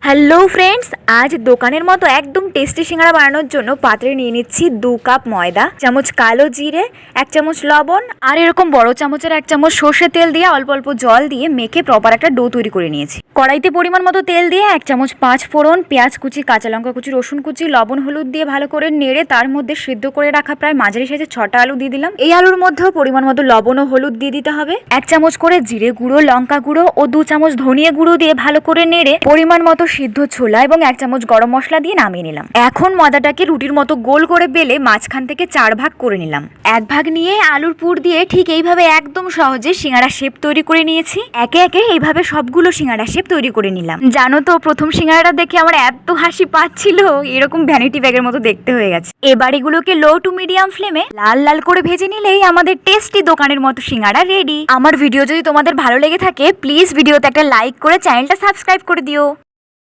Hello friends, আজ দোকানের মতো একদম টেস্টি সিঙ্গারা বানানোর জন্য পাত্রে নিয়ে নিচ্ছি 2 কাপ ময়দা, চামচ কালো জিরে, 1 চামচ লবণ আর এরকম বড় চামচের 1 চামচ সর্ষে তেল দিয়ে অল্প অল্প জল দিয়ে মেখে প্রপার একটা ডো তৈরি করে নিয়েছি। কড়াইতে পরিমাণ মতো তেল দিয়ে 1 চামচ 5 ফোড়ন, পেঁয়াজ কুচি, কাঁচা লঙ্কা কুচি, রসুন কুচি, লবণ হলুদ দিয়ে ভালো করে নেড়ে তার মধ্যে সিদ্ধ করে রাখা প্রায় মাঝারি সাইজের 6টা আলু দিয়ে দিলাম। এই আলুর মধ্যেও পরিমাণ মতো লবণ ও হলুদ দিয়ে দিতে হবে। 1 চামচ করে জিরে গুঁড়ো, লঙ্কা গুঁড়ো ও 2 চামচ ধনিয়া গুঁড়ো দিয়ে ভালো করে নেড়ে পরিমাণ মতো সিদ্ধ ছোলা এবং 1 চামচ গরম মশলা দিয়ে নামিয়ে নিলাম। এখন ময়দাটাকে রুটির মতো গোল করে বেলে মাঝখান থেকে 4 ভাগ করে নিলাম। 1 ভাগ নিয়ে আলুর পুর দিয়ে ঠিক এইভাবে একদম সহজে সিঙ্গারা শেপ তৈরি করে নিয়েছি। একে একে এইভাবে সবগুলো সিঙ্গারা শেপ তৈরি করে নিলাম। জানো তো, প্রথম সিঙ্গারাটা দেখে আমার এত হাসি পাচ্ছিল, এরকম ভ্যানিটি ব্যাগের মতো দেখতে হয়ে গেছে। এবার এগুলোকে লো টু মিডিয়াম ফ্লেমে লাল লাল করে ভেজে নিলেই আমাদের টেস্টি দোকানের মতো সিঙ্গারা রেডি। আমার ভিডিও যদি তোমাদের ভালো লেগে থাকে প্লিজ ভিডিওতে একটা লাইক করে চ্যানেলটা সাবস্ক্রাইব করে দিও।